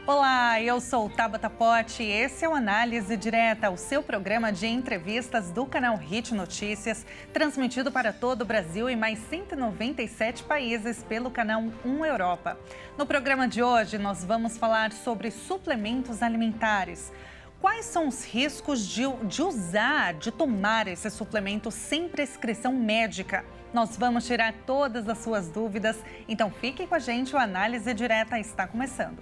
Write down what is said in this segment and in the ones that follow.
Olá, eu sou Tabata Pote e esse é o Análise Direta, o seu programa de entrevistas do canal Hit Notícias, transmitido para todo o Brasil e mais 197 países pelo canal 1 Europa. No programa de hoje, nós vamos falar sobre suplementos alimentares. Quais são os riscos de tomar esse suplemento sem prescrição médica? Nós vamos tirar todas as suas dúvidas, então fique com a gente, o Análise Direta está começando.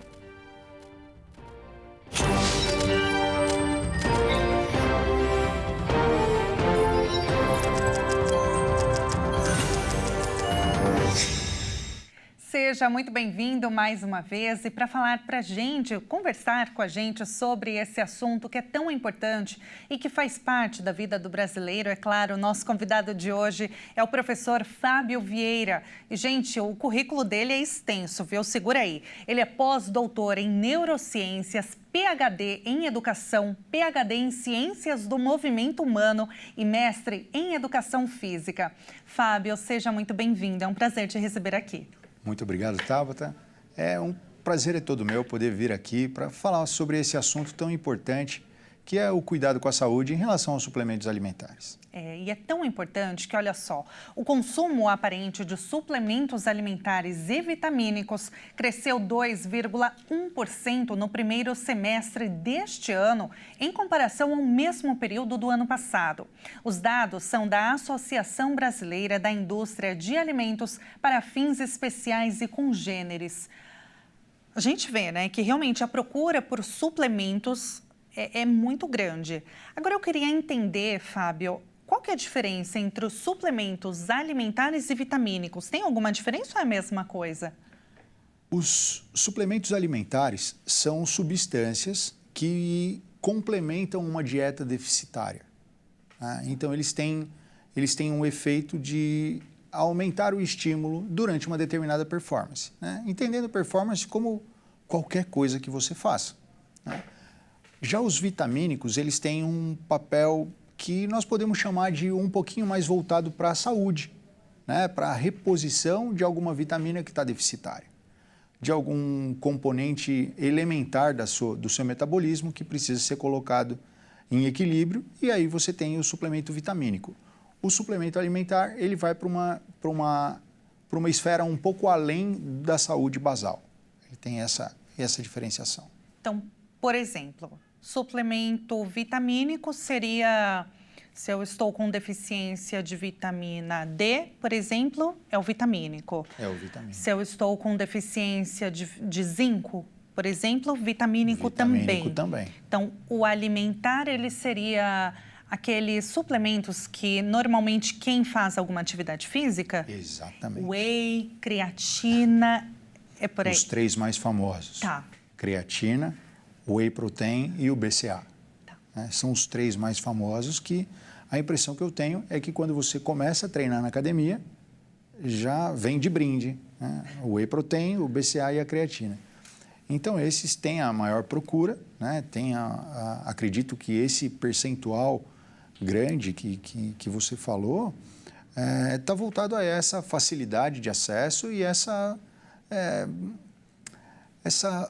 Seja muito bem-vindo mais uma vez e para falar para a gente, conversar com a gente sobre esse assunto que é tão importante e que faz parte da vida do brasileiro, é claro, o nosso convidado de hoje é o professor Fábio Vieira. E, gente, o currículo dele é extenso, viu? Segura aí. Ele é pós-doutor em neurociências, PhD em educação, PhD em ciências do movimento humano e mestre em educação física. Fábio, seja muito bem-vindo, é um prazer te receber aqui. Muito obrigado, Tabata. É um prazer todo meu poder vir aqui para falar sobre esse assunto tão importante que é o cuidado com a saúde em relação aos suplementos alimentares. E é tão importante que, olha só, o consumo aparente de suplementos alimentares e vitamínicos cresceu 2,1% no primeiro semestre deste ano, em comparação ao mesmo período do ano passado. Os dados são da Associação Brasileira da Indústria de Alimentos para Fins Especiais e Congêneres. A gente vê, né, que realmente a procura por suplementos é muito grande. Agora, eu queria entender, Fábio, qual que é a diferença entre os suplementos alimentares e vitamínicos? Tem alguma diferença ou é a mesma coisa? Os suplementos alimentares são substâncias que complementam uma dieta deficitária. Então, eles têm um efeito de aumentar o estímulo durante uma determinada performance, né? Entendendo performance como qualquer coisa que você faça, né? Já os vitamínicos, eles têm um papel que nós podemos chamar de um pouquinho mais voltado para a saúde, né? Para a reposição de alguma vitamina que está deficitária, de algum componente elementar do seu metabolismo que precisa ser colocado em equilíbrio, e aí você tem o suplemento vitamínico. O suplemento alimentar, ele vai para uma esfera um pouco além da saúde basal. Ele tem essa diferenciação. Então, por exemplo, suplemento vitamínico seria, se eu estou com deficiência de vitamina D, por exemplo, é o vitamínico. É o vitamínico. Se eu estou com deficiência de zinco, por exemplo, vitamínico também. Então, o alimentar, ele seria aqueles suplementos que normalmente quem faz alguma atividade física? Exatamente. Whey, creatina, é por aí. Os três mais famosos. Tá. Creatina, Whey Protein e o BCA. Tá. São os três mais famosos que a impressão que eu tenho é que quando você começa a treinar na academia, já vem de brinde, né? O Whey Protein, o BCA e a creatina. Então, esses têm a maior procura, né? Acredito que esse percentual grande que você falou está voltado a essa facilidade de acesso e essa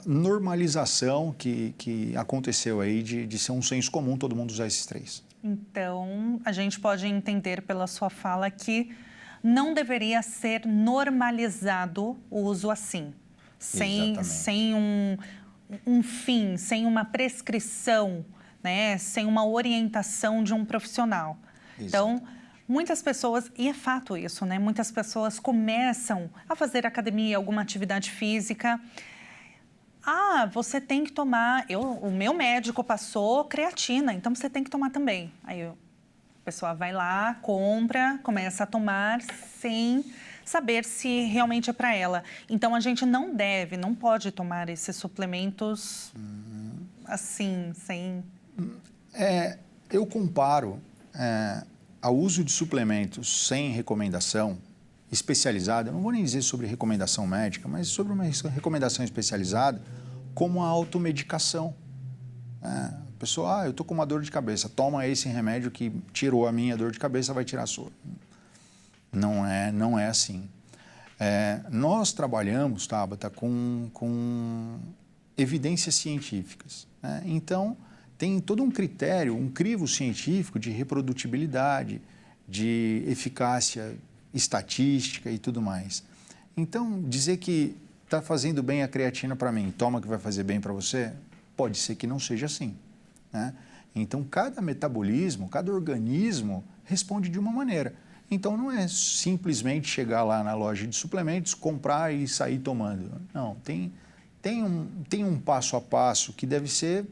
normalização que aconteceu aí de ser um senso comum todo mundo usar esses três. Então, a gente pode entender pela sua fala que não deveria ser normalizado o uso assim, sem um fim, sem uma prescrição, né? Sem uma orientação de um profissional. Exato. Então, muitas pessoas, e é fato isso, né? Muitas pessoas começam a fazer academia, alguma atividade física. Você tem que tomar, o meu médico passou creatina, então você tem que tomar também. Aí a pessoa vai lá, compra, começa a tomar sem saber se realmente é para ela. Então, a gente não pode tomar esses suplementos assim, sem... Eu comparo ao uso de suplementos sem recomendação especializada, eu não vou nem dizer sobre recomendação médica, mas sobre uma recomendação especializada, como a automedicação. A pessoa, eu estou com uma dor de cabeça, toma esse remédio que tirou a minha dor de cabeça, vai tirar a sua. Não é assim. Nós trabalhamos, Tabata, com evidências científicas, né? Então, tem todo um critério, um crivo científico de reprodutibilidade, de eficácia estatística e tudo mais. Então, dizer que está fazendo bem a creatina para mim, toma que vai fazer bem para você, pode ser que não seja assim, né? Então, cada metabolismo, cada organismo responde de uma maneira. Então, não é simplesmente chegar lá na loja de suplementos, comprar e sair tomando. Não, tem um passo a passo que deve ser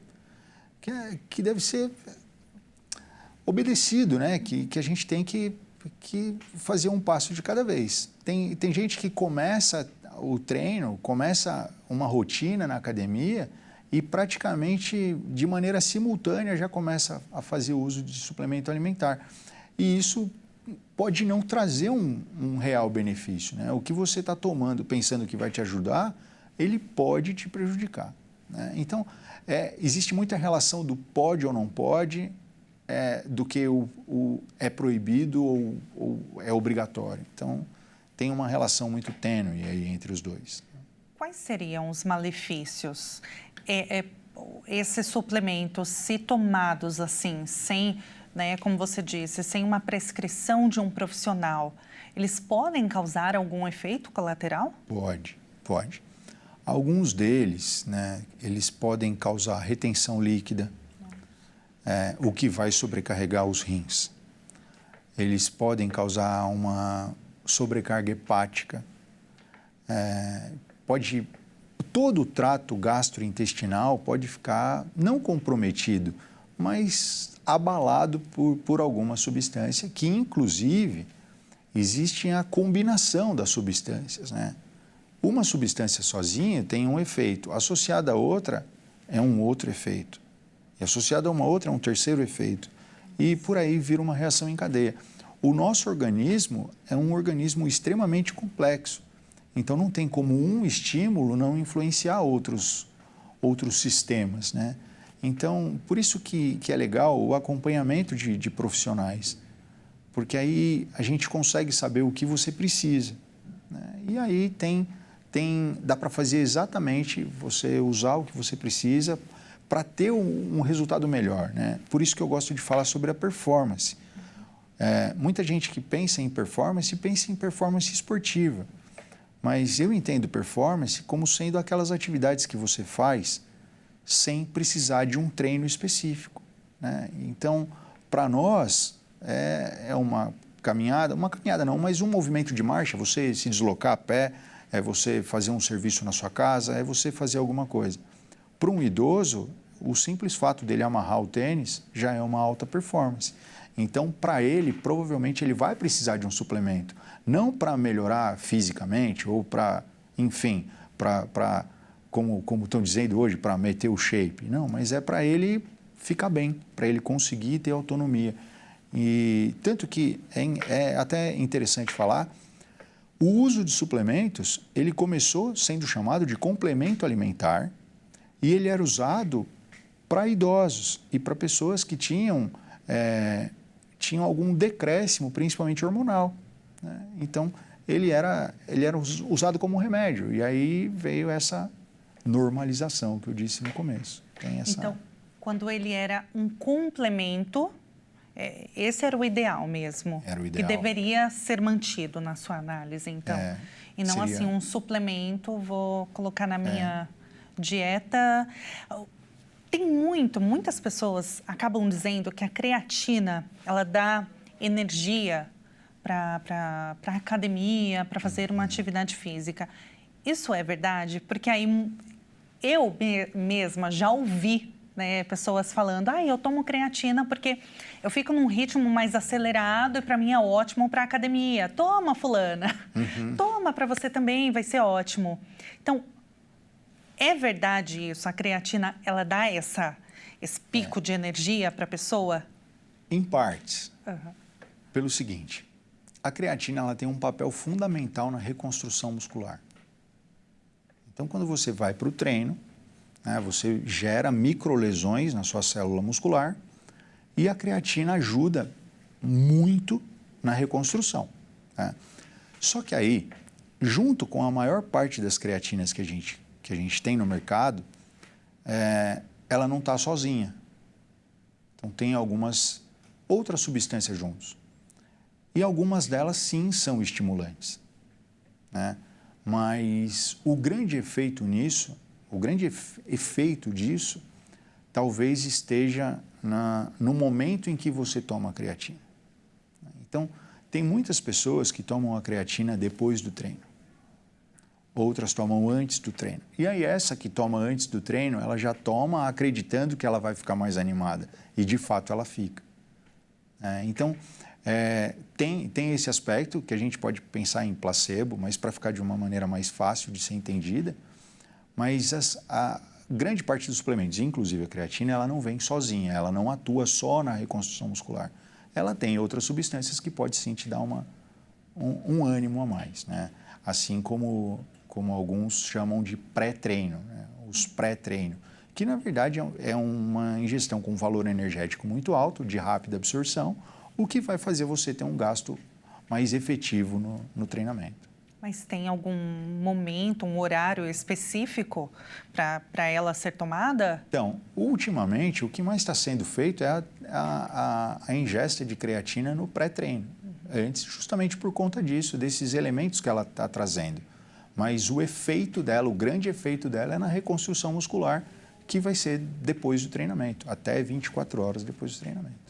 obedecido, né? Que a gente tem que fazer um passo de cada vez. Tem gente que começa o treino, começa uma rotina na academia e praticamente de maneira simultânea já começa a fazer uso de suplemento alimentar. E isso pode não trazer um real benefício, né? O que você está tomando pensando que vai te ajudar, ele pode te prejudicar, né? Então, existe muita relação do pode ou não pode, do que é proibido ou é obrigatório. Então, tem uma relação muito tênue aí entre os dois. Quais seriam os malefícios? Esses suplementos, se tomados assim, sem, né, como você disse, sem uma prescrição de um profissional, eles podem causar algum efeito colateral? Pode. Alguns deles, né, eles podem causar retenção líquida, o que vai sobrecarregar os rins. Eles podem causar uma sobrecarga hepática. Todo o trato gastrointestinal pode ficar não comprometido, mas abalado por alguma substância que, inclusive, existe a combinação das substâncias, né? Uma substância sozinha tem um efeito, associada a outra é um outro efeito, e associada a uma outra é um terceiro efeito, e por aí vira uma reação em cadeia. O nosso organismo é um organismo extremamente complexo, então não tem como um estímulo não influenciar outros sistemas, né? Então, por isso que é legal o acompanhamento de profissionais, porque aí a gente consegue saber o que você precisa, né? E aí dá para fazer exatamente você usar o que você precisa para ter um resultado melhor, né? Por isso que eu gosto de falar sobre a performance. Muita gente que pensa em performance esportiva, mas eu entendo performance como sendo aquelas atividades que você faz sem precisar de um treino específico, né? Então, para nós, é uma caminhada não, mas um movimento de marcha, você se deslocar a pé, é você fazer um serviço na sua casa, é você fazer alguma coisa. Para um idoso, o simples fato dele amarrar o tênis já é uma alta performance. Então, para ele, provavelmente ele vai precisar de um suplemento. Não para melhorar fisicamente ou para, enfim, como estão dizendo hoje, para meter o shape. Não, mas é para ele ficar bem, para ele conseguir ter autonomia. E tanto que é até interessante falar, o uso de suplementos, ele começou sendo chamado de complemento alimentar e ele era usado para idosos e para pessoas que tinham algum decréscimo, principalmente hormonal, né? Então, ele era usado como remédio e aí veio essa normalização que eu disse no começo. Então, quando ele era um complemento, esse era o ideal mesmo. Era o ideal. Que deveria ser mantido na sua análise, então. E não seria... assim um suplemento, vou colocar na minha dieta. Tem muitas pessoas acabam dizendo que a creatina, ela dá energia para a academia, para fazer uma atividade física. Isso é verdade? Porque aí eu mesma já ouvi, né, pessoas falando, eu tomo creatina porque eu fico num ritmo mais acelerado e para mim é ótimo para a academia. Toma, fulana. Toma para você também, vai ser ótimo. Então, é verdade isso? A creatina, ela dá esse pico de energia para a pessoa? Em partes. Pelo seguinte, a creatina ela tem um papel fundamental na reconstrução muscular. Então, quando você vai para o treino, né, você gera microlesões na sua célula muscular e a creatina ajuda muito na reconstrução, né? Só que aí, junto com a maior parte das creatinas que a gente tem no mercado, ela não está sozinha. Então, tem algumas outras substâncias juntos. E algumas delas, sim, são estimulantes, né? Mas o grande efeito nisso, o grande efeito disso, talvez esteja no momento em que você toma a creatina. Então, tem muitas pessoas que tomam a creatina depois do treino. Outras tomam antes do treino. E aí essa que toma antes do treino, ela já toma acreditando que ela vai ficar mais animada. E, de fato, ela fica. Então, tem esse aspecto que a gente pode pensar em placebo, mas para ficar de uma maneira mais fácil de ser entendida. Mas a grande parte dos suplementos, inclusive a creatina, ela não vem sozinha, ela não atua só na reconstrução muscular. Ela tem outras substâncias que pode sim te dar um ânimo a mais, né? Assim como alguns chamam de pré-treino, né? Os pré-treino, que na verdade é uma ingestão com valor energético muito alto, de rápida absorção, o que vai fazer você ter um gasto mais efetivo no treinamento. Mas tem algum momento, um horário específico para ela ser tomada? Então, ultimamente, o que mais está sendo feito é a ingesta de creatina no pré-treino. Antes, justamente por conta disso, desses elementos que ela está trazendo. Mas o efeito dela, o grande efeito dela é na reconstrução muscular, que vai ser depois do treinamento, até 24 horas depois do treinamento.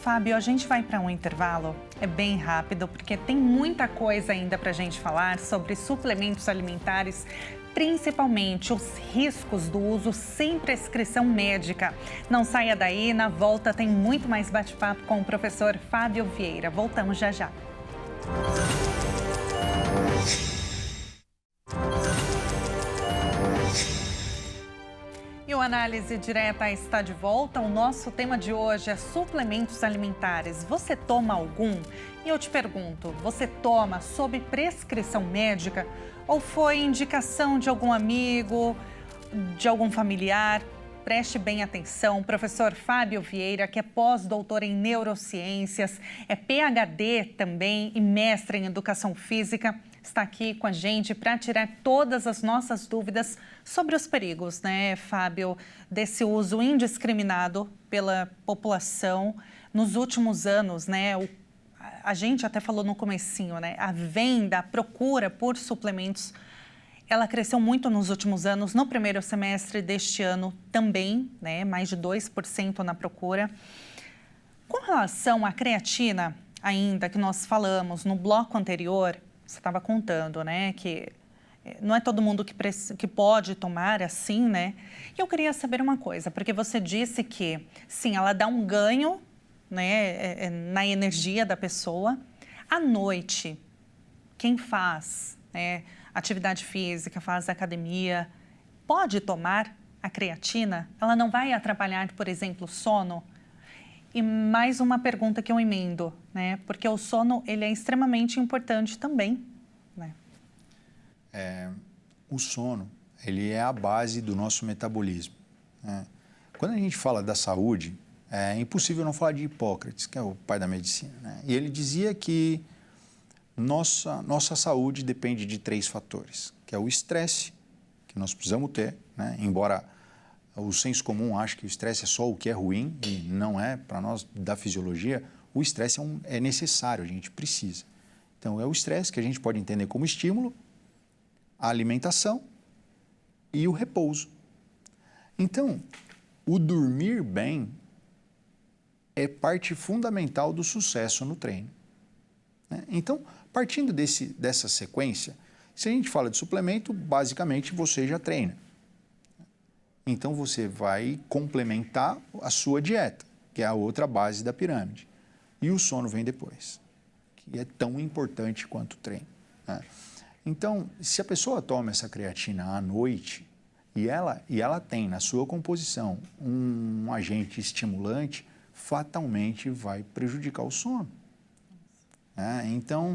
Fábio, a gente vai para um intervalo, é bem rápido, porque tem muita coisa ainda para a gente falar sobre suplementos alimentares, principalmente os riscos do uso sem prescrição médica. Não saia daí, na volta tem muito mais bate-papo com o professor Fábio Vieira. Voltamos já já. E o Análise Direta está de volta. O nosso tema de hoje é suplementos alimentares. Você toma algum? E eu te pergunto, você toma sob prescrição médica ou foi indicação de algum amigo, de algum familiar? Preste bem atenção, o professor Fábio Vieira, que é pós-doutor em neurociências, é PhD também e mestre em educação física, está aqui com a gente para tirar todas as nossas dúvidas sobre os perigos, né, Fábio, desse uso indiscriminado pela população nos últimos anos, né? A gente até falou no comecinho, né? A venda, a procura por suplementos, ela cresceu muito nos últimos anos. No primeiro semestre deste ano também, né? Mais de 2% na procura. Com relação à creatina, ainda que nós falamos no bloco anterior, você estava contando, né, que não é todo mundo que pode tomar assim, né? E eu queria saber uma coisa, porque você disse que, sim, ela dá um ganho, né, na energia da pessoa. À noite, quem faz, né, atividade física, faz academia, pode tomar a creatina? Ela não vai atrapalhar, por exemplo, o sono? E mais uma pergunta que eu emendo, né? Porque o sono, ele é extremamente importante também, né? O sono, ele é a base do nosso metabolismo, né? Quando a gente fala da saúde, é impossível não falar de Hipócrates, que é o pai da medicina, né? E ele dizia que nossa saúde depende de 3 fatores, que é o estresse, que nós precisamos ter, né? Embora o senso comum ache que o estresse é só o que é ruim, e não é, para nós, da fisiologia, o estresse é necessário, a gente precisa. Então, é o estresse que a gente pode entender como estímulo, a alimentação e o repouso. Então, o dormir bem é parte fundamental do sucesso no treino, né? Então, partindo dessa sequência, se a gente fala de suplemento, basicamente você já treina. Então, você vai complementar a sua dieta, que é a outra base da pirâmide. E o sono vem depois, que é tão importante quanto o treino, né? Então, se a pessoa toma essa creatina à noite e ela tem na sua composição um agente estimulante, fatalmente vai prejudicar o sono, né? Então,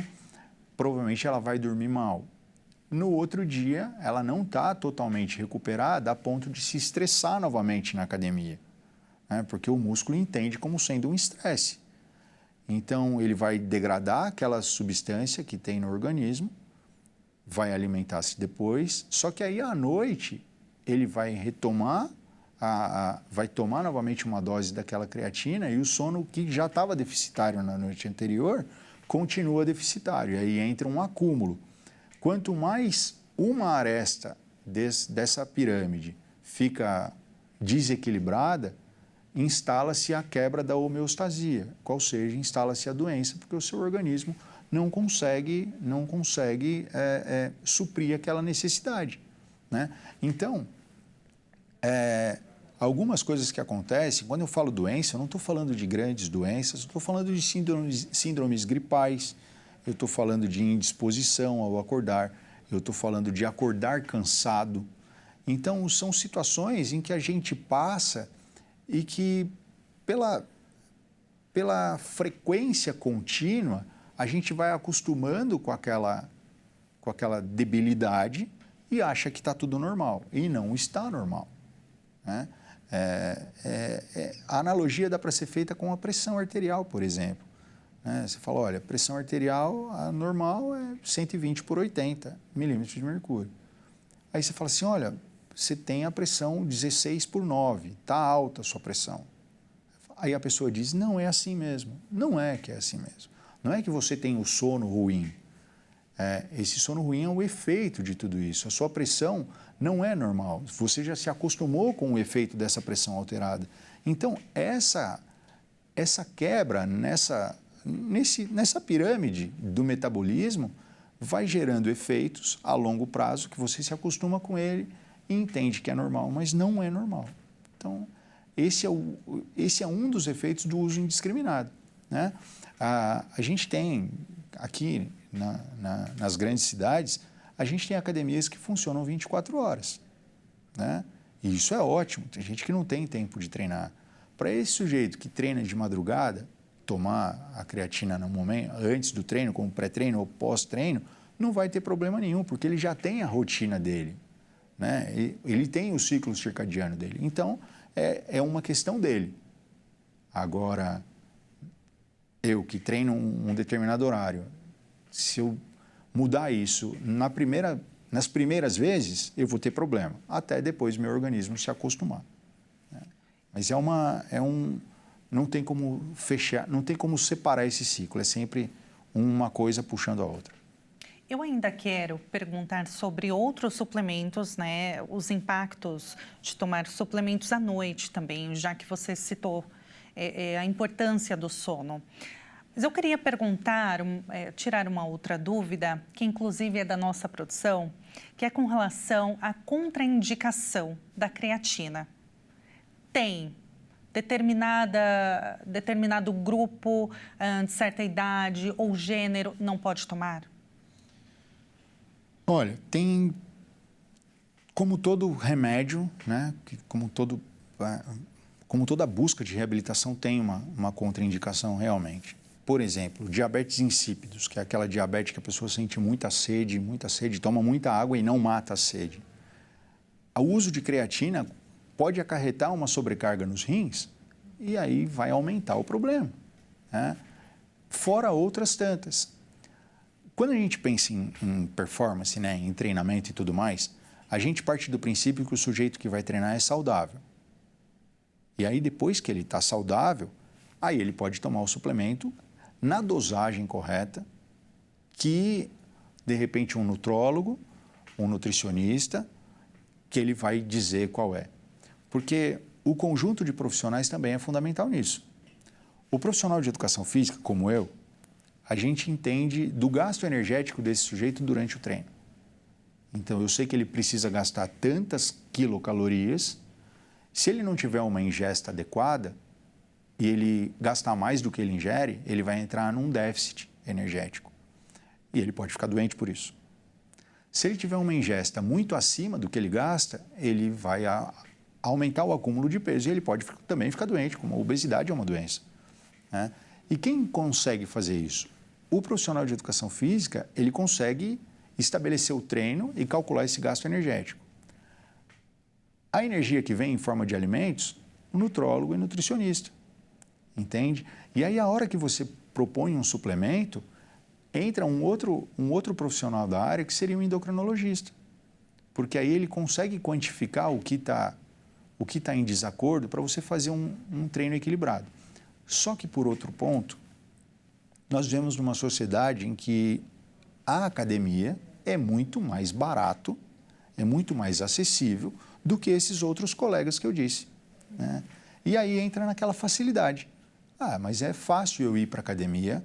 provavelmente ela vai dormir mal. No outro dia, ela não está totalmente recuperada a ponto de se estressar novamente na academia, né? Porque o músculo entende como sendo um estresse. Então, ele vai degradar aquela substância que tem no organismo, vai alimentar-se depois, só que aí à noite ele vai retomar vai tomar novamente uma dose daquela creatina e o sono que já estava deficitário na noite anterior continua deficitário. E aí entra um acúmulo. Quanto mais uma aresta dessa pirâmide fica desequilibrada, instala-se a quebra da homeostasia, qual seja, instala-se a doença, porque o seu organismo não consegue suprir aquela necessidade, né? Então, algumas coisas que acontecem, quando eu falo doença, eu não estou falando de grandes doenças, eu estou falando de síndromes gripais, eu estou falando de indisposição ao acordar, eu estou falando de acordar cansado. Então, são situações em que a gente passa e que, pela frequência contínua, a gente vai acostumando com aquela debilidade e acha que está tudo normal. E não está normal, né? A analogia dá para ser feita com a pressão arterial, por exemplo, né? Você fala, olha, a pressão arterial a normal é 120 por 80 milímetros de mercúrio. Aí você fala assim, olha, você tem a pressão 16 por 9, está alta a sua pressão. Aí a pessoa diz, não é assim mesmo. Não é que é assim mesmo. Não é que você tem o sono ruim. Esse sono ruim é o efeito de tudo isso. A sua pressão não é normal. Você já se acostumou com o efeito dessa pressão alterada. Então, essa quebra nessa pirâmide do metabolismo vai gerando efeitos a longo prazo que você se acostuma com ele e entende que é normal, mas não é normal. Então, esse é um dos efeitos do uso indiscriminado, né? A gente tem aqui nas grandes cidades, a gente tem academias que funcionam 24 horas, né? E isso é ótimo, tem gente que não tem tempo de treinar. Para esse sujeito que treina de madrugada, tomar a creatina no momento, antes do treino, como pré-treino ou pós-treino, não vai ter problema nenhum, porque ele já tem a rotina dele, né? Ele tem o ciclo circadiano dele. Então, é uma questão dele. Agora, eu que treino um determinado horário, se eu mudar isso nas primeiras vezes, eu vou ter problema, até depois meu organismo se acostumar, né? Mas não tem como fechar, não tem como separar esse ciclo, é sempre uma coisa puxando a outra. Eu ainda quero perguntar sobre outros suplementos, né? Os impactos de tomar suplementos à noite também, já que você citou a importância do sono. Mas eu queria perguntar, tirar uma outra dúvida, que inclusive é da nossa produção, que é com relação à contraindicação da creatina. Tem determinado grupo de certa idade ou gênero não pode tomar? Olha, tem, como todo remédio, né, como toda busca de reabilitação tem uma contraindicação realmente. Por exemplo, diabetes insípidos, que é aquela diabetes que a pessoa sente muita sede, toma muita água e não mata a sede. O uso de creatina pode acarretar uma sobrecarga nos rins e aí vai aumentar o problema, né? Fora outras tantas. Quando a gente pensa em performance, né, em treinamento e tudo mais, a gente parte do princípio que o sujeito que vai treinar é saudável. E aí, depois que ele está saudável, aí ele pode tomar o suplemento na dosagem correta, que, de repente, um nutrólogo, um nutricionista, que ele vai dizer qual é. Porque o conjunto de profissionais também é fundamental nisso. O profissional de educação física, como eu, a gente entende do gasto energético desse sujeito durante o treino. Então, eu sei que ele precisa gastar tantas quilocalorias. Se ele não tiver uma ingesta adequada e ele gastar mais do que ele ingere, ele vai entrar num déficit energético. E ele pode ficar doente por isso. Se ele tiver uma ingesta muito acima do que ele gasta, ele vai aumentar o acúmulo de peso e ele pode também ficar doente, como a obesidade é uma doença, né? E quem consegue fazer isso? O profissional de educação física, ele consegue estabelecer o treino e calcular esse gasto energético. A energia que vem em forma de alimentos, o nutrólogo e nutricionista, entende? E aí, a hora que você propõe um suplemento, entra um outro profissional da área, que seria um endocrinologista, porque aí ele consegue quantificar o que está o que está em desacordo para você fazer um treino equilibrado. Só que, por outro ponto, nós vivemos numa sociedade em que a academia é muito mais barato, é muito mais acessível do que esses outros colegas que eu disse, né? E aí entra naquela facilidade. Ah, mas é fácil eu ir para a academia,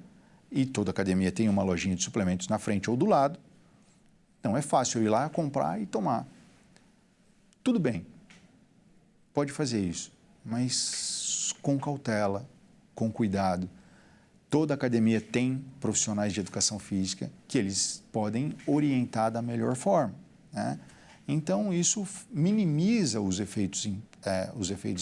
e toda academia tem uma lojinha de suplementos na frente ou do lado, então é fácil eu ir lá, comprar e tomar. Tudo bem, pode fazer isso, mas com cautela, com cuidado. Toda academia tem profissionais de educação física que eles podem orientar da melhor forma, né? Então, isso minimiza os efeitos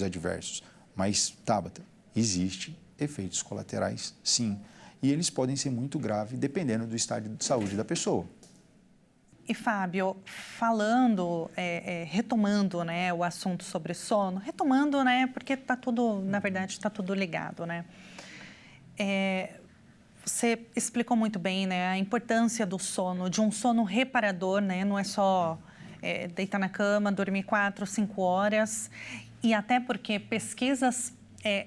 adversos. Mas, Tabata, existem efeitos colaterais, sim. E eles podem ser muito graves, dependendo do estado de saúde da pessoa. E, Fábio, falando, retomando, né, o assunto sobre sono, retomando, né, porque está tudo, na verdade, está tudo ligado, né? Você explicou muito bem, né, a importância do sono, de um sono reparador, né? Não é só deitar na cama, dormir 4, 5 horas. E até porque pesquisas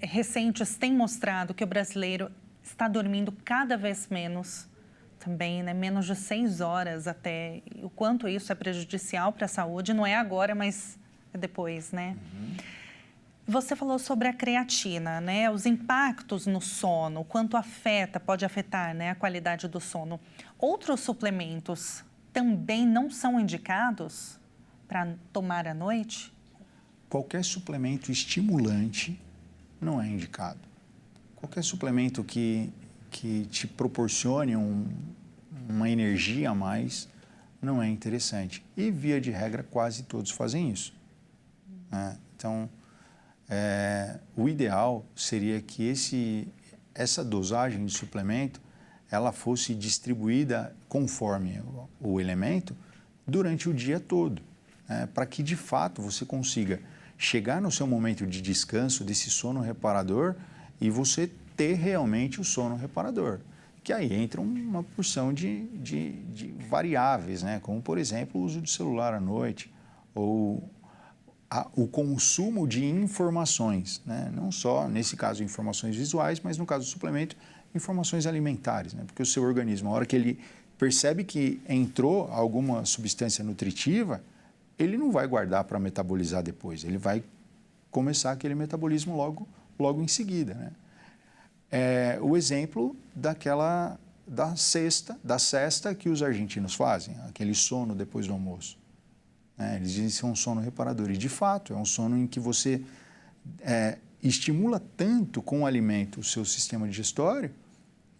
recentes têm mostrado que o brasileiro está dormindo cada vez menos também, né? Menos de 6 horas até. E o quanto isso é prejudicial para a saúde, não é agora, mas é depois, né? Uhum. Você falou sobre a creatina, né? Os impactos no sono, quanto pode afetar, né, a qualidade do sono. Outros suplementos também não são indicados para tomar à noite? Qualquer suplemento estimulante não é indicado. Qualquer suplemento que te proporcione uma energia a mais não é interessante. E, via de regra, quase todos fazem isso, né? Então, o ideal seria que essa dosagem de suplemento ela fosse distribuída conforme o elemento durante o dia todo, né? Para que, de fato, você consiga chegar no seu momento de descanso, desse sono reparador, e você ter realmente o sono reparador. Que aí entra uma porção de variáveis, né? Como, por exemplo, o uso do celular à noite, ou o consumo de informações, né? Não só, nesse caso, informações visuais, mas no caso do suplemento, informações alimentares, né? Porque o seu organismo, a hora que ele percebe que entrou alguma substância nutritiva, ele não vai guardar para metabolizar depois, ele vai começar aquele metabolismo logo em seguida, né? O exemplo da cesta que os argentinos fazem, aquele sono depois do almoço, né? Eles dizem que é um sono reparador, e de fato é um sono em que você estimula tanto com o alimento o seu sistema digestório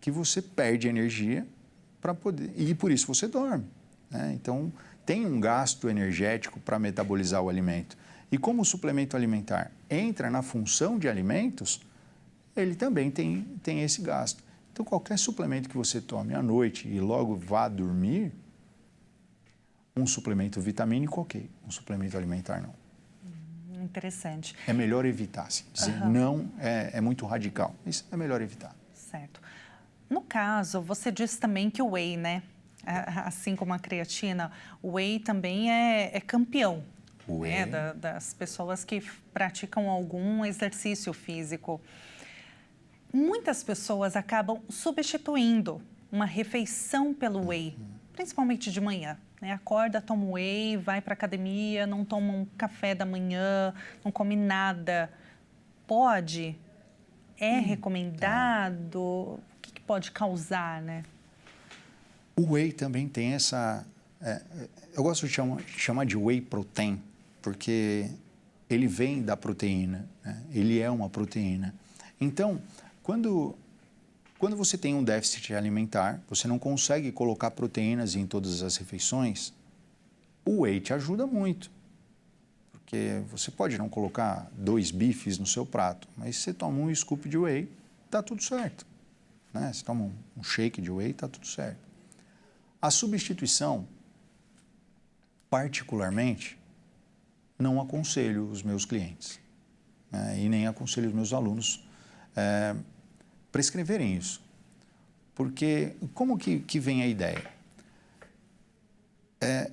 que você perde energia para poder, e por isso você dorme, né? Então, tem um gasto energético para metabolizar o alimento. E como o suplemento alimentar entra na função de alimentos, ele também tem esse gasto. Então, qualquer suplemento que você tome à noite e logo vá dormir, um suplemento vitamínico, ok. Um suplemento alimentar, não. Interessante. É melhor evitar, assim. Dizer não é muito radical. Isso é melhor evitar. Certo. No caso, você disse também que o whey, né? Assim como a creatina, o whey também é campeão, né? Das pessoas que praticam algum exercício físico. Muitas pessoas acabam substituindo uma refeição pelo whey, principalmente de manhã, né? Acorda, toma whey, vai para a academia, não toma um café da manhã, não come nada. Pode? É recomendado? O que pode causar, né? O whey também tem essa... eu gosto de chamar de whey protein, porque ele vem da proteína, né? Ele é uma proteína. Então, quando você tem um déficit alimentar, você não consegue colocar proteínas em todas as refeições, o whey te ajuda muito. Porque você pode não colocar 2 bifes no seu prato, mas você toma um scoop de whey, está tudo certo, né? Você toma um shake de whey, está tudo certo. A substituição, particularmente, não aconselho os meus clientes, né? E nem aconselho os meus alunos prescreverem isso. Porque como que vem a ideia?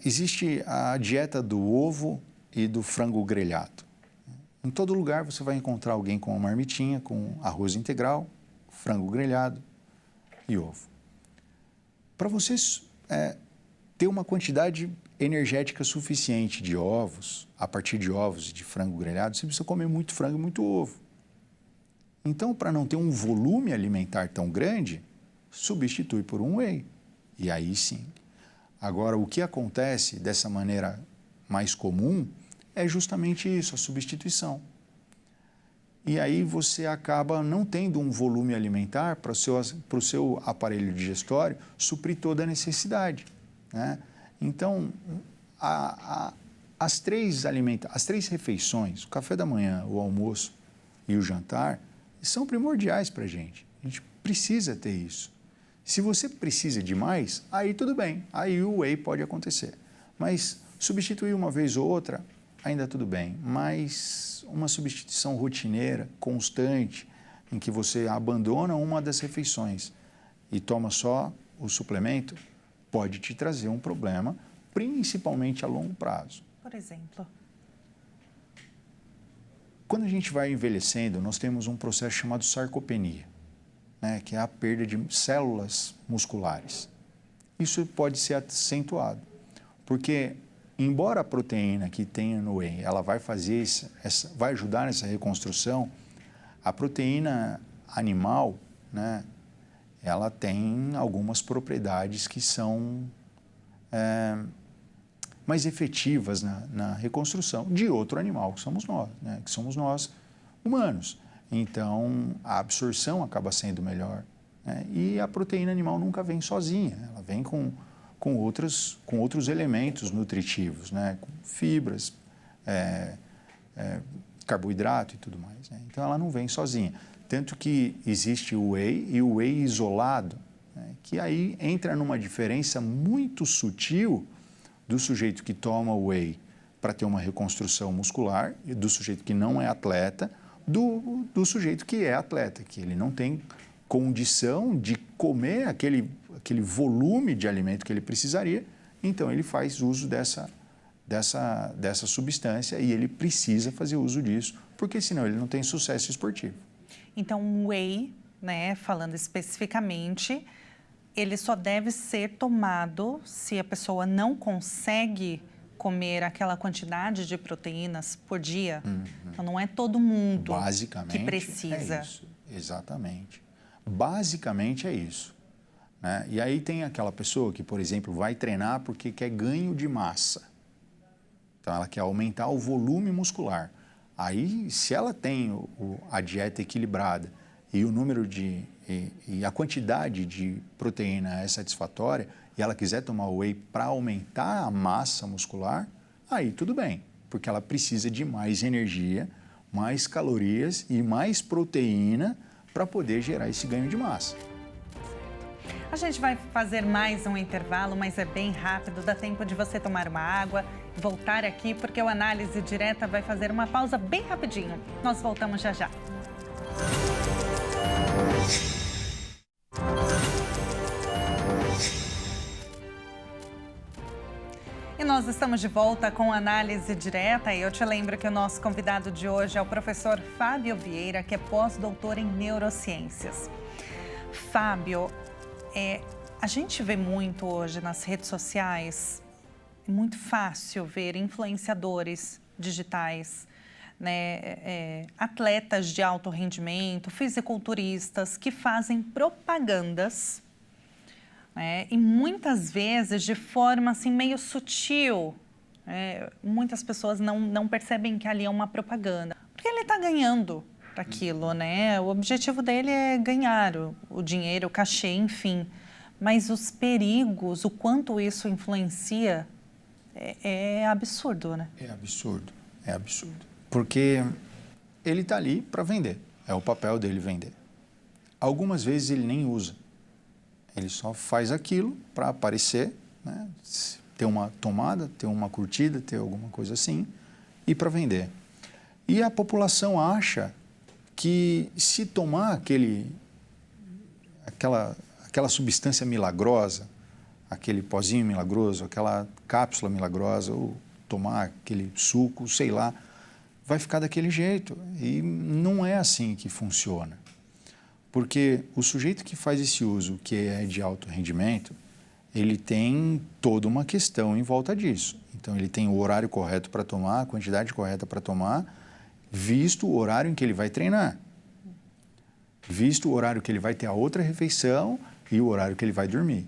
Existe a dieta do ovo e do frango grelhado. Em todo lugar você vai encontrar alguém com uma marmitinha, com arroz integral, frango grelhado e ovo. Para você ter uma quantidade energética suficiente de ovos, a partir de ovos e de frango grelhado, você precisa comer muito frango e muito ovo. Então, para não ter um volume alimentar tão grande, substitui por um whey. E aí sim. Agora, o que acontece dessa maneira mais comum é justamente isso, a substituição. E aí você acaba não tendo um volume alimentar para o seu aparelho digestório suprir toda a necessidade, né? Então, as três refeições, o café da manhã, o almoço e o jantar, são primordiais para a gente. A gente precisa ter isso. Se você precisa de mais, aí tudo bem, aí o whey pode acontecer. Mas substituir uma vez ou outra, ainda tudo bem. Mas uma substituição rotineira, constante, em que você abandona uma das refeições e toma só o suplemento, pode te trazer um problema, principalmente a longo prazo. Por exemplo? Quando a gente vai envelhecendo, nós temos um processo chamado sarcopenia, né, que é a perda de células musculares. Isso pode ser acentuado, porque embora a proteína que tenha no whey, ela vai vai ajudar nessa reconstrução, a proteína animal, né, ela tem algumas propriedades que são mais efetivas na reconstrução de outro animal, que somos nós, né, que somos nós humanos. Então, a absorção acaba sendo melhor, né, e a proteína animal nunca vem sozinha, ela vem com outros elementos nutritivos, né, com fibras, carboidrato e tudo mais, né? Então, ela não vem sozinha. Tanto que existe o whey e o whey isolado, né, que aí entra numa diferença muito sutil do sujeito que toma o whey para ter uma reconstrução muscular e do sujeito que não é atleta, do sujeito que é atleta, que ele não tem condição de comer aquele volume de alimento que ele precisaria, então ele faz uso dessa substância e ele precisa fazer uso disso, porque senão ele não tem sucesso esportivo. Então, o whey, né, falando especificamente, ele só deve ser tomado se a pessoa não consegue comer aquela quantidade de proteínas por dia. Então, não é todo mundo que precisa. É isso, exatamente. Basicamente é isso, né? E aí tem aquela pessoa que, por exemplo, vai treinar porque quer ganho de massa. Então, ela quer aumentar o volume muscular. Aí, se ela tem a dieta equilibrada e o número e a quantidade de proteína é satisfatória e ela quiser tomar whey para aumentar a massa muscular, aí tudo bem, porque ela precisa de mais energia, mais calorias e mais proteína para poder gerar esse ganho de massa. A gente vai fazer mais um intervalo, mas é bem rápido, dá tempo de você tomar uma água, voltar aqui, porque o Análise Direta vai fazer uma pausa bem rapidinho. Nós voltamos já já. E nós estamos de volta com Análise Direta e eu te lembro que o nosso convidado de hoje é o professor Fábio Vieira, que é pós-doutor em neurociências. Fábio, a gente vê muito hoje nas redes sociais, é muito fácil ver influenciadores digitais, né, atletas de alto rendimento, fisiculturistas que fazem propagandas, né, e muitas vezes de forma assim meio sutil. Muitas pessoas não percebem que ali é uma propaganda, porque ele está ganhando aquilo, né? O objetivo dele é ganhar o dinheiro, o cachê, enfim. Mas os perigos, o quanto isso influencia, é absurdo, né? É absurdo, é absurdo. Porque ele está ali para vender, é o papel dele vender. Algumas vezes ele nem usa, ele só faz aquilo para aparecer, né? Ter uma tomada, ter uma curtida, ter alguma coisa assim, e para vender. E a população acha que se tomar aquela substância milagrosa, aquele pozinho milagroso, aquela cápsula milagrosa, ou tomar aquele suco, sei lá, vai ficar daquele jeito. E não é assim que funciona. Porque o sujeito que faz esse uso, que é de alto rendimento, ele tem toda uma questão em volta disso. Então, ele tem o horário correto para tomar, a quantidade correta para tomar, visto o horário em que ele vai treinar. Visto o horário que ele vai ter a outra refeição e o horário que ele vai dormir.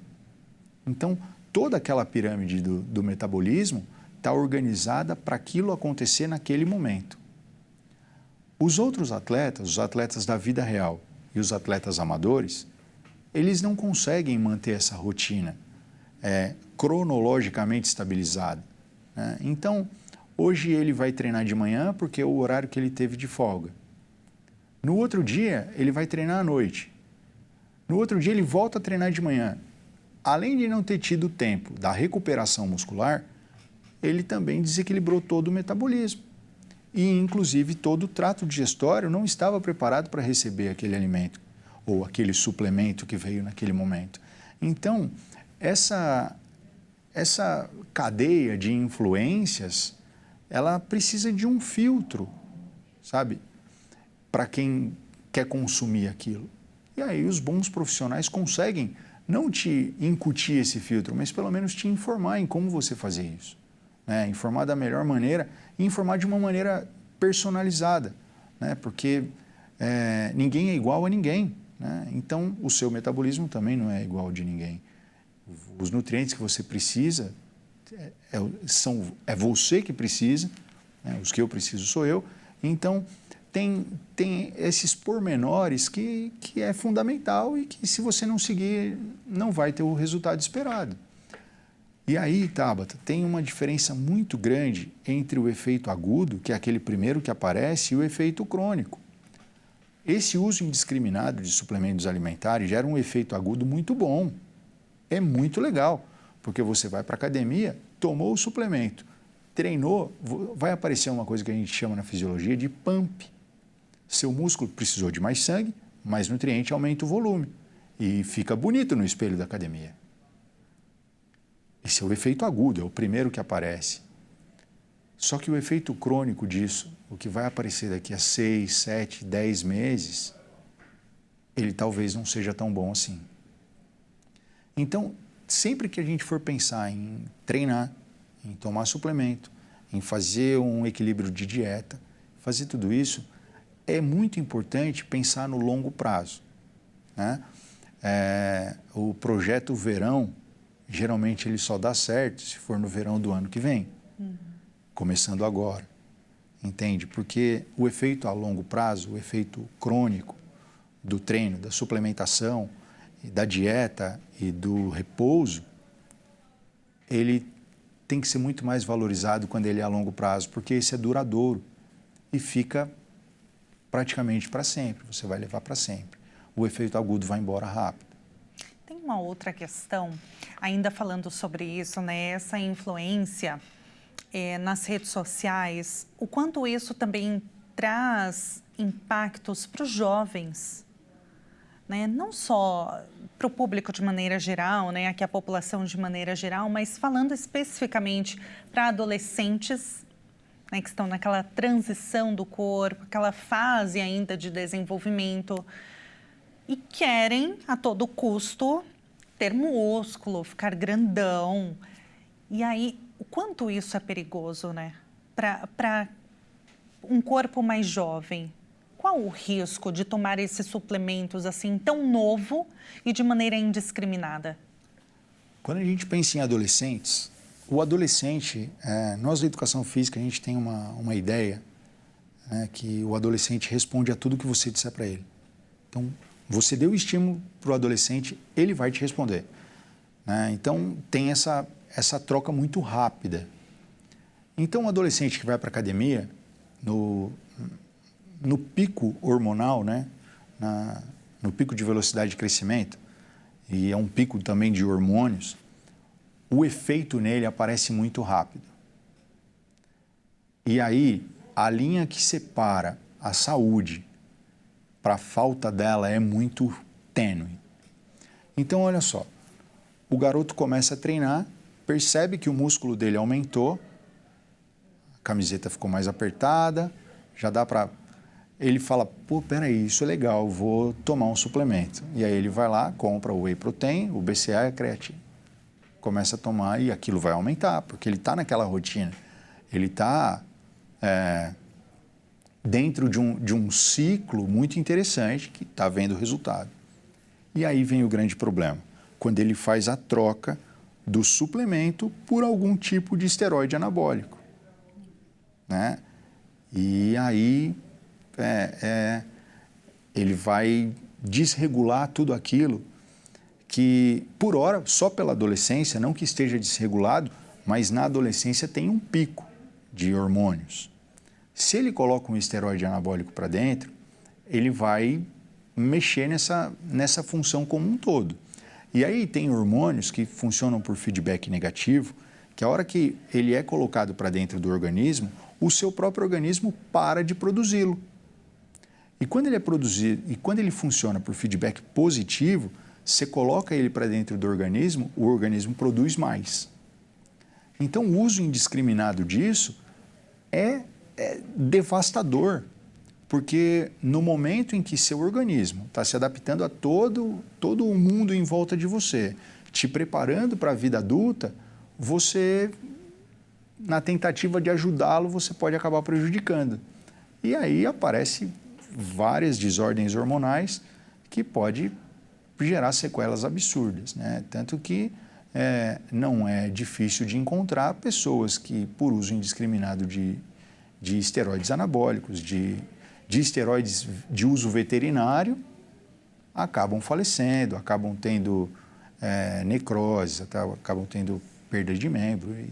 Então, toda aquela pirâmide do metabolismo está organizada para aquilo acontecer naquele momento. Os outros atletas, os atletas da vida real e os atletas amadores, eles não conseguem manter essa rotina cronologicamente estabilizada, né? Então, hoje ele vai treinar de manhã porque é o horário que ele teve de folga. No outro dia, ele vai treinar à noite. No outro dia, ele volta a treinar de manhã. Além de não ter tido tempo da recuperação muscular, ele também desequilibrou todo o metabolismo. E, inclusive, todo o trato digestório não estava preparado para receber aquele alimento ou aquele suplemento que veio naquele momento. Então, essa cadeia de influências, ela precisa de um filtro, sabe? Para quem quer consumir aquilo. E aí os bons profissionais conseguem não te incutir esse filtro, mas pelo menos te informar em como você fazer isso, né? Informar da melhor maneira e informar de uma maneira personalizada, né? Porque ninguém é igual a ninguém, né? Então, o seu metabolismo também não é igual ao de ninguém. Os nutrientes que você precisa, é você que precisa, né? Os que eu preciso sou eu. Então, tem esses pormenores que é fundamental e que, se você não seguir, não vai ter o resultado esperado. E aí, Tabata, tem uma diferença muito grande entre o efeito agudo, que é aquele primeiro que aparece, e o efeito crônico. Esse uso indiscriminado de suplementos alimentares gera um efeito agudo muito bom. É muito legal, porque você vai para a academia, tomou o suplemento, treinou, vai aparecer uma coisa que a gente chama na fisiologia de pump. Seu músculo precisou de mais sangue, mais nutriente, aumenta o volume. E fica bonito no espelho da academia. Esse é o efeito agudo, é o primeiro que aparece. Só que o efeito crônico disso, o que vai aparecer daqui a 6, 7, 10 meses, ele talvez não seja tão bom assim. Então, sempre que a gente for pensar em treinar, em tomar suplemento, em fazer um equilíbrio de dieta, fazer tudo isso, é muito importante pensar no longo prazo, né? O projeto verão, geralmente ele só dá certo se for no verão do ano que vem, começando agora, entende? Porque o efeito a longo prazo, o efeito crônico do treino, da suplementação, da dieta e do repouso, ele tem que ser muito mais valorizado quando ele é a longo prazo, porque esse é duradouro e fica praticamente para sempre, você vai levar para sempre. O efeito agudo vai embora rápido. Tem uma outra questão, ainda falando sobre isso, né? Essa influência nas redes sociais, o quanto isso também traz impactos para os jovens, né? Não só para o público de maneira geral, né? Aqui a população de maneira geral, mas falando especificamente para adolescentes, né, que estão naquela transição do corpo, aquela fase ainda de desenvolvimento e querem, a todo custo, ter músculo, ficar grandão. E aí, o quanto isso é perigoso, né? Para um corpo mais jovem. Qual o risco de tomar esses suplementos assim tão novo e de maneira indiscriminada? Quando a gente pensa em adolescentes, o adolescente, nós da educação física, a gente tem uma ideia, né, que o adolescente responde a tudo que você disser para ele. Então, você deu estímulo para o adolescente, ele vai te responder, né? Então, tem essa troca muito rápida. Então, um adolescente que vai para a academia, no pico hormonal, né, no pico de velocidade de crescimento, e é um pico também de hormônios, o efeito nele aparece muito rápido. E aí, a linha que separa a saúde para a falta dela é muito tênue. Então, olha só, o garoto começa a treinar, percebe que o músculo dele aumentou, a camiseta ficou mais apertada, já dá para... Ele fala, pô, peraí, isso é legal, vou tomar um suplemento. E aí ele vai lá, compra o Whey Protein, o BCA e a creatina. Começa a tomar e aquilo vai aumentar, porque ele está naquela rotina. Ele está dentro de um ciclo muito interessante que está vendo o resultado. E aí vem o grande problema, quando ele faz a troca do suplemento por algum tipo de esteroide anabólico, né? E aí ele vai desregular tudo aquilo que, por hora, só pela adolescência, não que esteja desregulado, mas na adolescência tem um pico de hormônios. Se ele coloca um esteroide anabólico para dentro, ele vai mexer nessa função como um todo. E aí tem hormônios que funcionam por feedback negativo, que a hora que ele é colocado para dentro do organismo, o seu próprio organismo para de produzi-lo. E quando ele é produzido, e quando ele funciona por feedback positivo, você coloca ele para dentro do organismo, o organismo produz mais. Então, o uso indiscriminado disso é devastador, porque no momento em que seu organismo está se adaptando a todo o mundo em volta de você, te preparando para a vida adulta, você, na tentativa de ajudá-lo, você pode acabar prejudicando. E aí aparecem várias desordens hormonais que pode gerar sequelas absurdas, né? Tanto que não é difícil de encontrar pessoas que, por uso indiscriminado de esteroides anabólicos, de esteroides de uso veterinário, acabam falecendo, acabam tendo necrose, acabam tendo perda de membro e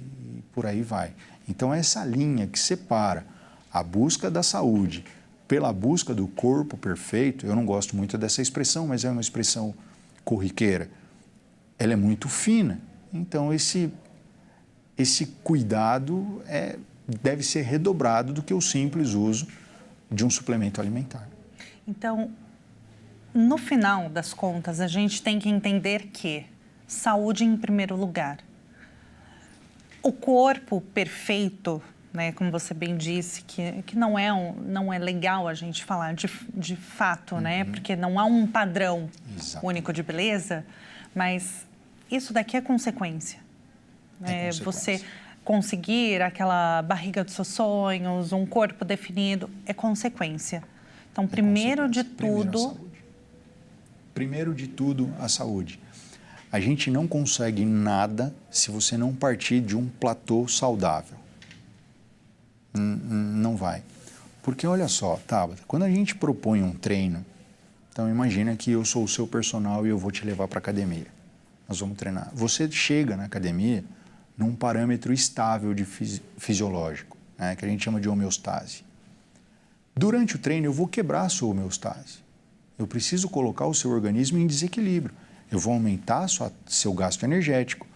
por aí vai. Então, essa linha que separa a busca da saúde pela busca do corpo perfeito, eu não gosto muito dessa expressão, mas é uma expressão corriqueira, ela é muito fina. Então, esse cuidado deve ser redobrado do que o simples uso de um suplemento alimentar. Então, no final das contas, a gente tem que entender que saúde em primeiro lugar. O corpo perfeito, né, como você bem disse, que não é legal a gente falar de fato, né, porque não há um padrão único de beleza, mas isso daqui é consequência. Você conseguir aquela barriga dos seus sonhos, um corpo definido, é consequência. Então, primeiro de tudo, a saúde. A gente não consegue nada se você não partir de um platô saudável. Não vai. Porque, olha só, Tabata, quando a gente propõe um treino, então imagina que eu sou o seu personal e eu vou te levar para a academia. Nós vamos treinar. Você chega na academia num parâmetro estável de fisiológico, né, que a gente chama de homeostase. Durante o treino, eu vou quebrar a sua homeostase. Eu preciso colocar o seu organismo em desequilíbrio. Eu vou aumentar seu gasto energético,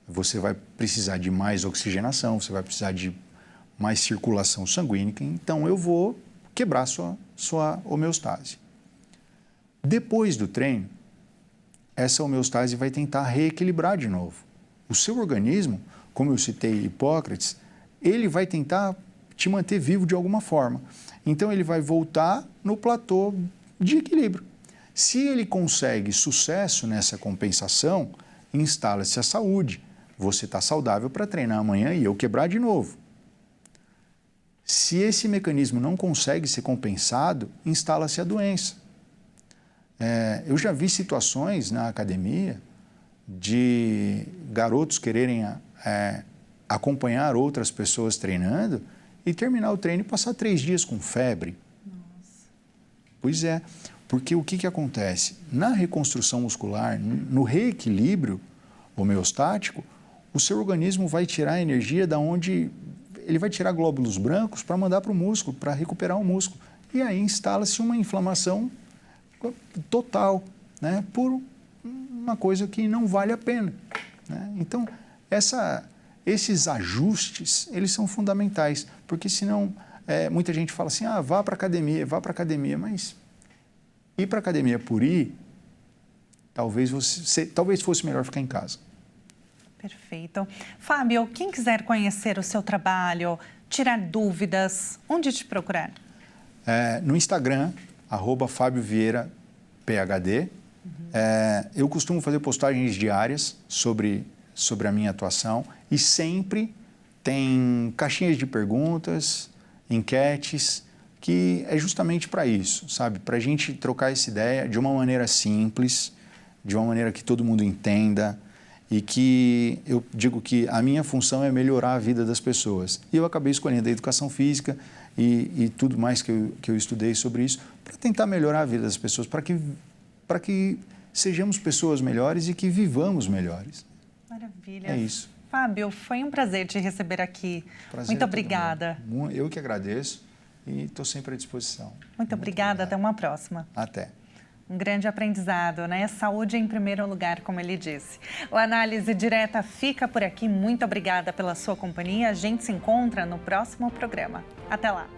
você vai precisar de mais oxigenação, você vai precisar de mais circulação sanguínea, então eu vou quebrar sua homeostase. Depois do treino, essa homeostase vai tentar reequilibrar de novo. O seu organismo, como eu citei Hipócrates, ele vai tentar te manter vivo de alguma forma. Então, ele vai voltar no platô de equilíbrio. Se ele consegue sucesso nessa compensação, instala-se a saúde. Você está saudável para treinar amanhã e eu quebrar de novo. Se esse mecanismo não consegue ser compensado, instala-se a doença. Eu já vi situações na academia de garotos quererem acompanhar outras pessoas treinando e terminar o treino e passar 3 dias com febre. Nossa. Pois é, porque o que acontece? Na reconstrução muscular, no reequilíbrio homeostático, o seu organismo vai tirar energia da onde... Ele vai tirar glóbulos brancos para mandar para o músculo, para recuperar o músculo. E aí instala-se uma inflamação total, né, por uma coisa que não vale a pena, né? Então, esses ajustes, eles são fundamentais, porque senão muita gente fala assim, vá para a academia, mas ir para a academia por ir, talvez fosse melhor ficar em casa. Perfeito. Fábio, quem quiser conhecer o seu trabalho, tirar dúvidas, onde te procurar? No Instagram, @FábioVieiraPhD. Eu costumo fazer postagens diárias sobre a minha atuação e sempre tem caixinhas de perguntas, enquetes, que é justamente para isso, sabe? Para a gente trocar essa ideia de uma maneira simples, de uma maneira que todo mundo entenda e que eu digo que a minha função é melhorar a vida das pessoas. E eu acabei escolhendo a educação física e tudo mais que eu estudei sobre isso para tentar melhorar a vida das pessoas, para que sejamos pessoas melhores e que vivamos melhores. Maravilha. É isso. Fábio, foi um prazer te receber aqui. Prazer Muito obrigada. Eu que agradeço e estou sempre à disposição. Muito obrigada. Até uma próxima. Até. Um grande aprendizado, né? Saúde em primeiro lugar, como ele disse. O Análise Direta fica por aqui. Muito obrigada pela sua companhia. A gente se encontra no próximo programa. Até lá.